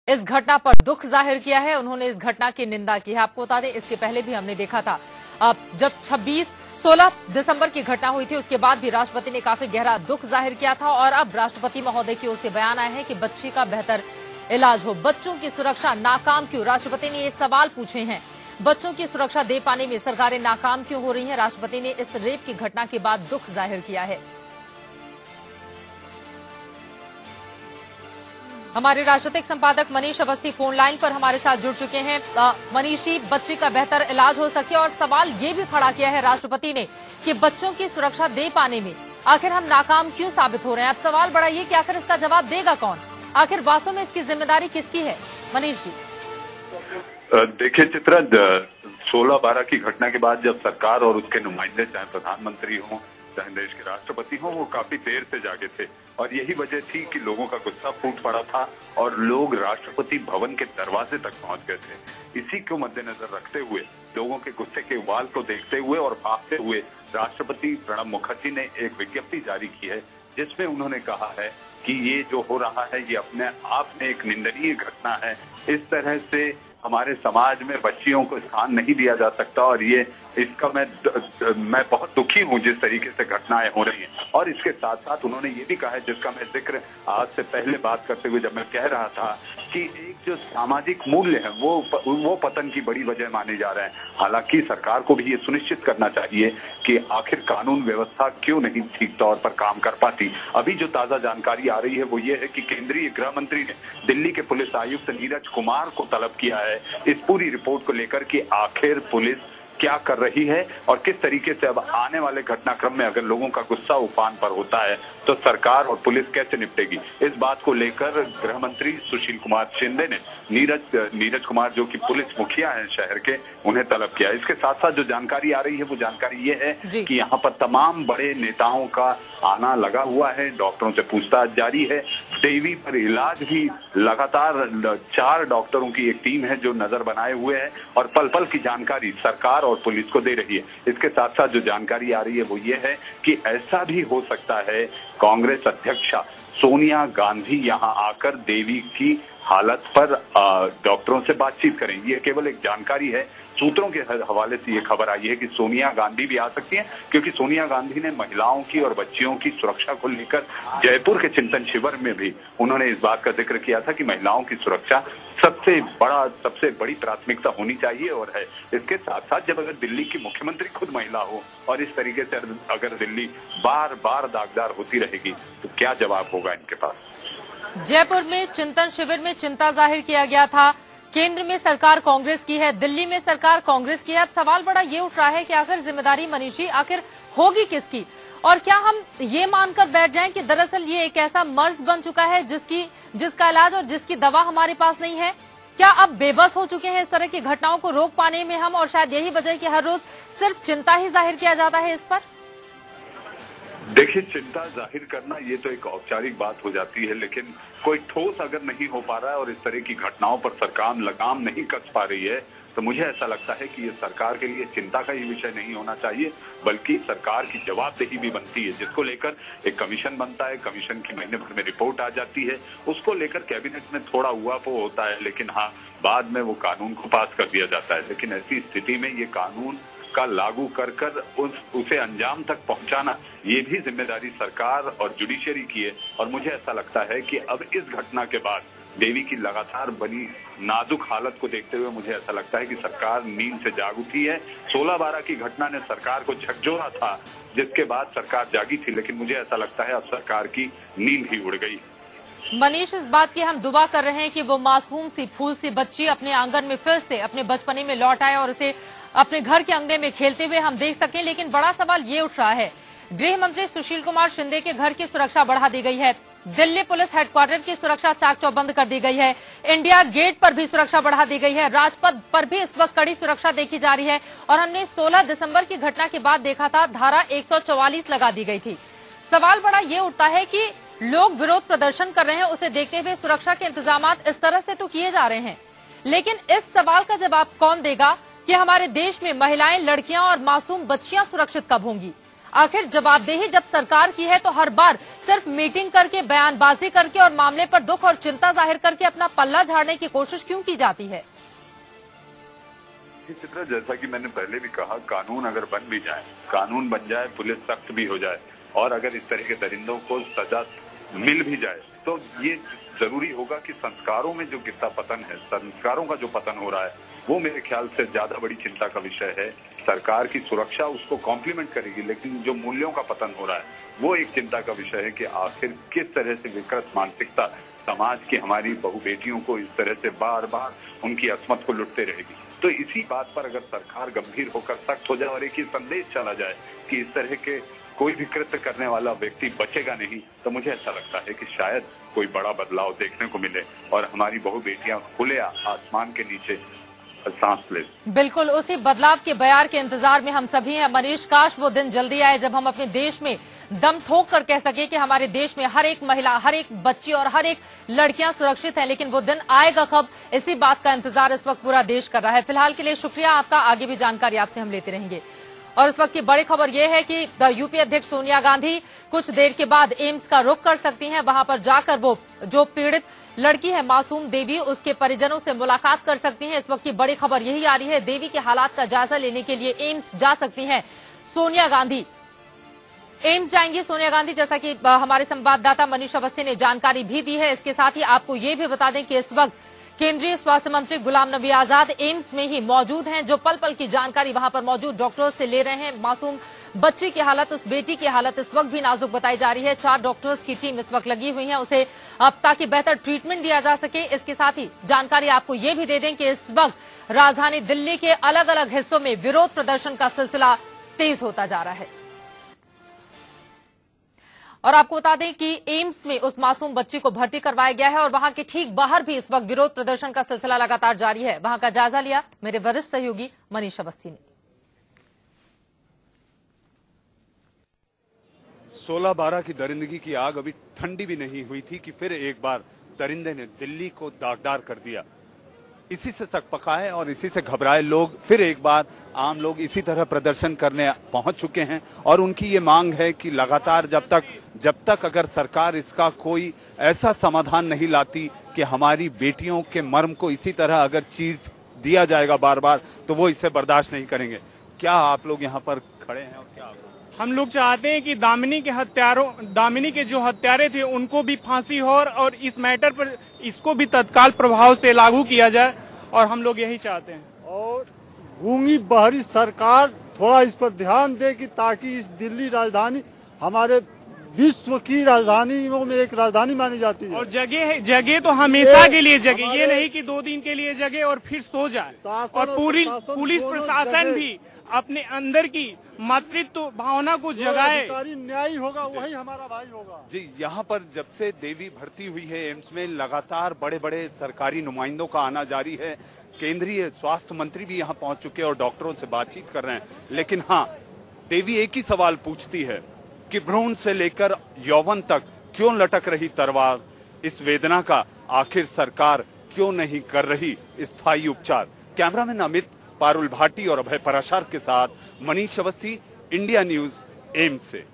इस घटना पर दुख जाहिर किया है। उन्होंने इस घटना की निंदा की है। आपको बता दें, इसके पहले भी हमने देखा था, जब 16 दिसंबर की घटना हुई थी, उसके बाद भी राष्ट्रपति ने काफी गहरा दुख जाहिर किया था। और अब राष्ट्रपति महोदय की ओर से बयान आया है कि बच्ची का बेहतर इलाज हो। बच्चों की सुरक्षा नाकाम क्यों? राष्ट्रपति ने ये सवाल पूछे हैं। बच्चों की सुरक्षा दे पाने में सरकारें नाकाम क्यों हो रही हैं? राष्ट्रपति ने इस रेप की घटना के बाद दुख जाहिर किया है। हमारे राजनीतिक संपादक मनीष अवस्थी फोन लाइन पर हमारे साथ जुड़ चुके हैं। मनीष जी, बच्ची का बेहतर इलाज हो सके और सवाल ये भी खड़ा किया है राष्ट्रपति ने कि बच्चों की सुरक्षा दे पाने में आखिर हम नाकाम क्यों साबित हो रहे हैं। अब सवाल बड़ा ये कि आखिर इसका जवाब देगा कौन? आखिर वास्तव में इसकी जिम्मेदारी किसकी है? मनीष जी देखिए चित्रा, 16/12 की घटना के बाद जब सरकार और उसके नुमाइंदे, चाहे प्रधानमंत्री हों चाहे देश के राष्ट्रपति हों, वो काफी देर से जागे थे और यही वजह थी कि लोगों का गुस्सा फूट पड़ा था और लोग राष्ट्रपति भवन के दरवाजे तक पहुंच गए थे। इसी को मद्देनजर रखते हुए, लोगों के गुस्से के उबाल को देखते हुए और भागते हुए राष्ट्रपति प्रणब मुखर्जी ने एक विज्ञप्ति जारी की है, जिसमें उन्होंने कहा है कि ये जो हो रहा है ये अपने आप में एक निंदनीय घटना है। इस तरह से हमारे समाज में बच्चियों को स्थान नहीं दिया जा सकता और ये इसका मैं बहुत दुखी हूं जिस तरीके से घटनाएं हो रही हैं। और इसके साथ साथ उन्होंने ये भी कहा है, जिसका मैं जिक्र आज से पहले बात करते हुए जब मैं कह रहा था कि एक जो सामाजिक मूल्य है वो पतन की बड़ी वजह माने जा रहे हैं। हालांकि सरकार को भी ये सुनिश्चित करना चाहिए कि आखिर कानून व्यवस्था क्यों नहीं ठीक तौर पर काम कर पाती। अभी जो ताजा जानकारी आ रही है वो ये है कि केंद्रीय गृह मंत्री ने दिल्ली के पुलिस आयुक्त नीरज कुमार को तलब किया है इस पूरी रिपोर्ट को लेकर कि आखिर पुलिस क्या कर रही है और किस तरीके से अब आने वाले घटनाक्रम में अगर लोगों का गुस्सा उफान पर होता है तो सरकार और पुलिस कैसे निपटेगी। इस बात को लेकर गृह मंत्री सुशील कुमार शिंदे ने नीरज कुमार, जो कि पुलिस मुखिया हैं शहर के, उन्हें तलब किया। इसके साथ साथ जो जानकारी आ रही है वो जानकारी ये है कि यहाँ पर तमाम बड़े नेताओं का आना लगा हुआ है, डॉक्टरों से पूछताछ जारी है, देवी पर इलाज भी लगातार 4 डॉक्टरों की एक टीम है जो नजर बनाए हुए है और पल पल की जानकारी सरकार और पुलिस को दे रही है। इसके साथ साथ जो जानकारी आ रही है वो ये है कि ऐसा भी हो सकता है कांग्रेस अध्यक्षा सोनिया गांधी यहां आकर देवी की हालत पर डॉक्टरों से बातचीत करें। ये केवल एक जानकारी है। सूत्रों के हवाले से ये खबर आई है कि सोनिया गांधी भी आ सकती हैं, क्योंकि सोनिया गांधी ने महिलाओं की और बच्चियों की सुरक्षा को लेकर जयपुर के चिंतन शिविर में भी उन्होंने इस बात का जिक्र किया था कि महिलाओं की सुरक्षा सबसे बड़ी प्राथमिकता होनी चाहिए और है। इसके साथ साथ जब अगर दिल्ली की मुख्यमंत्री खुद महिला हो और इस तरीके से अगर दिल्ली बार बार दागदार होती रहेगी तो क्या जवाब होगा इनके पास। जयपुर में चिंतन शिविर में चिंता जाहिर किया गया था। केंद्र में सरकार कांग्रेस की है, दिल्ली में सरकार कांग्रेस की है। अब सवाल बड़ा ये उठ रहा है कि आखिर जिम्मेदारी मनीषी आखिर होगी किसकी? और क्या हम ये मानकर बैठ जाएं कि दरअसल ये एक ऐसा मर्ज बन चुका है जिसका इलाज और जिसकी दवा हमारे पास नहीं है? क्या अब बेबस हो चुके हैं इस तरह की घटनाओं को रोक पाने में हम, और शायद यही वजह है कि हर रोज सिर्फ चिंता ही जाहिर किया जाता है इस पर? देखिए, चिंता जाहिर करना ये तो एक औपचारिक बात हो जाती है, लेकिन कोई ठोस अगर नहीं हो पा रहा है और इस तरह की घटनाओं पर सरकार लगाम नहीं कस पा रही है तो मुझे ऐसा लगता है कि ये सरकार के लिए चिंता का ही विषय नहीं होना चाहिए, बल्कि सरकार की जवाबदेही भी बनती है, जिसको लेकर एक कमीशन बनता है। कमीशन की महीने भर में रिपोर्ट आ जाती है, उसको लेकर कैबिनेट में थोड़ा उहापोह होता है, लेकिन हाँ, बाद में वो कानून को पास कर दिया जाता है। लेकिन ऐसी स्थिति में ये कानून का लागू कर उसे अंजाम तक पहुंचाना, ये भी जिम्मेदारी सरकार और जुडिशरी की है। और मुझे ऐसा लगता है कि अब इस घटना के बाद देवी की लगातार बनी नाजुक हालत को देखते हुए मुझे ऐसा लगता है कि सरकार नींद से जाग उठी है। 16/12 की घटना ने सरकार को झकझोरा था, जिसके बाद सरकार जागी थी, लेकिन मुझे ऐसा लगता है अब सरकार की नींद ही उड़ गई। मनीष, इस बात की हम दुआ कर रहे हैं कि वो मासूम सी फूल सी बच्ची अपने आंगन में फिर से अपने बचपने में लौट आए और उसे अपने घर के अंगने में खेलते हुए हम देख सकें। लेकिन बड़ा सवाल ये उठ रहा है, गृह मंत्री सुशील कुमार शिंदे के घर की सुरक्षा बढ़ा दी गई है, दिल्ली पुलिस हेडक्वार्टर की सुरक्षा चाक चौबंद कर दी गई है, इंडिया गेट पर भी सुरक्षा बढ़ा दी गई है, राजपथ पर भी इस वक्त कड़ी सुरक्षा देखी जा रही है। और हमने 16 दिसंबर की घटना के बाद देखा था, धारा 144 लगा दी गई थी। सवाल बड़ा ये उठता है कि लोग विरोध प्रदर्शन कर रहे हैं, उसे देखते हुए सुरक्षा के इंतजाम इस तरह से तो किए जा रहे हैं, लेकिन इस सवाल का जवाब कौन देगा कि हमारे देश में महिलाएं, लड़कियां और मासूम बच्चियां सुरक्षित कब होंगी? आखिर जवाबदेही जब सरकार की है तो हर बार सिर्फ मीटिंग करके, बयानबाजी करके और मामले पर दुख और चिंता जाहिर करके अपना पल्ला झाड़ने की कोशिश क्यों की जाती है? चित्रा, जैसा कि मैंने पहले भी कहा, कानून अगर बन भी जाए, कानून बन जाए, पुलिस सख्त भी हो जाए और अगर इस तरह के दरिंदों को सजा मिल भी जाए, तो ये जरूरी होगा कि संस्कारों में जो गिरता पतन है, संस्कारों का जो पतन हो रहा है, वो मेरे ख्याल से ज्यादा बड़ी चिंता का विषय है। सरकार की सुरक्षा उसको कॉम्प्लीमेंट करेगी, लेकिन जो मूल्यों का पतन हो रहा है वो एक चिंता का विषय है कि आखिर किस तरह से विकृत मानसिकता समाज की हमारी बहु बेटियों को इस तरह से बार बार उनकी असमत को लुटते रहेगी। तो इसी बात पर अगर सरकार गंभीर होकर सख्त हो जाए और एक ही संदेश चला जाए कि इस तरह के कोई भी कृत्य करने वाला व्यक्ति बचेगा नहीं, तो मुझे ऐसा लगता है कि शायद कोई बड़ा बदलाव देखने को मिले और हमारी बहु बेटियां खुले आसमान के नीचे सांस ले। बिल्कुल उसी बदलाव के बयार के इंतजार में हम सभी हैं मनीष। काश वो दिन जल्दी आए जब हम अपने देश में दम ठोक कर कह सके कि हमारे देश में हर एक महिला, हर एक बच्ची और हर एक लड़कियां सुरक्षित हैं, लेकिन वो दिन आएगा कब, इसी बात का इंतजार इस वक्त पूरा देश कर रहा है। फिलहाल के लिए शुक्रिया आपका, आगे भी जानकारी आपसे हम लेते रहेंगे। और इस वक्त की बड़ी खबर यह है कि यूपी अध्यक्ष सोनिया गांधी कुछ देर के बाद एम्स का रुख कर सकती हैं। वहां पर जाकर वो जो पीड़ित लड़की है मासूम देवी, उसके परिजनों से मुलाकात कर सकती हैं। इस वक्त की बड़ी खबर यही आ रही है, देवी के हालात का जायजा लेने के लिए एम्स जा सकती हैं सोनिया गांधी। एम्स जाएंगी सोनिया गांधी, जैसा कि हमारे संवाददाता मनीष अवस्थी ने जानकारी भी दी है। इसके साथ ही आपको ये भी बता दें कि इस वक्त केंद्रीय स्वास्थ्य मंत्री गुलाम नबी आजाद एम्स में ही मौजूद हैं, जो पल पल की जानकारी वहां पर मौजूद डॉक्टरों से ले रहे हैं। मासूम बच्ची की हालत, उस बेटी की हालत इस वक्त भी नाजुक बताई जा रही है। 4 डॉक्टर्स की टीम इस वक्त लगी हुई है उसे अब ताकि बेहतर ट्रीटमेंट दिया जा सके। इसके साथ ही जानकारी आपको ये भी दे दें कि इस वक्त राजधानी दिल्ली के अलग अलग हिस्सों में विरोध प्रदर्शन का सिलसिला तेज होता जा रहा है। और आपको बता दें कि एम्स में उस मासूम बच्ची को भर्ती करवाया गया है और वहां के ठीक बाहर भी इस वक्त विरोध प्रदर्शन का सिलसिला लगातार जारी है। वहां का जायजा लिया मेरे वरिष्ठ सहयोगी मनीष अवस्थी ने। 16-12 की दरिंदगी की आग अभी ठंडी भी नहीं हुई थी कि फिर एक बार दरिंदे ने दिल्ली को दागदार कर दिया। इसी से सकपकाए और इसी से घबराए लोग फिर एक बार, आम लोग इसी तरह प्रदर्शन करने पहुंच चुके हैं और उनकी ये मांग है कि लगातार जब तक अगर सरकार इसका कोई ऐसा समाधान नहीं लाती कि हमारी बेटियों के मर्म को इसी तरह अगर चीर दिया जाएगा बार बार, तो वो इसे बर्दाश्त नहीं करेंगे। क्या आप लोग यहाँ पर खड़े हैं और क्या हम लोग चाहते हैं कि दामिनी के जो हत्यारे थे उनको भी फांसी हो और इस मैटर पर इसको भी तत्काल प्रभाव से लागू किया जाए, और हम लोग यही चाहते हैं। और गूंगी बहरी सरकार थोड़ा इस पर ध्यान दे कि ताकि इस दिल्ली राजधानी हमारे विश्व की राजधानियों में एक राजधानी मानी जाती है। और जगह तो हमेशा के लिए जगह, ये नहीं कि 2 दिन के लिए जगह और फिर सो जाए। और पुलिस प्रशासन भी अपने अंदर की मातृत्व भावना को जगाए। न्यायी होगा वही हमारा भाई होगा। जी, यहाँ पर जब से देवी भर्ती हुई है एम्स में, लगातार बड़े बड़े सरकारी नुमाइंदों का आना जारी है। केंद्रीय स्वास्थ्य मंत्री भी यहाँ पहुंच चुके हैं और डॉक्टरों से बातचीत कर रहे हैं। लेकिन हाँ, देवी एक ही सवाल पूछती है कि भ्रूण से लेकर यौवन तक क्यों लटक रही तलवार? इस वेदना का आखिर सरकार क्यों नहीं कर रही स्थायी उपचार? कैमरामैन अमित, पारुल भाटी और अभय पराशर के साथ Manish Awasthi, India news, AIIMS से।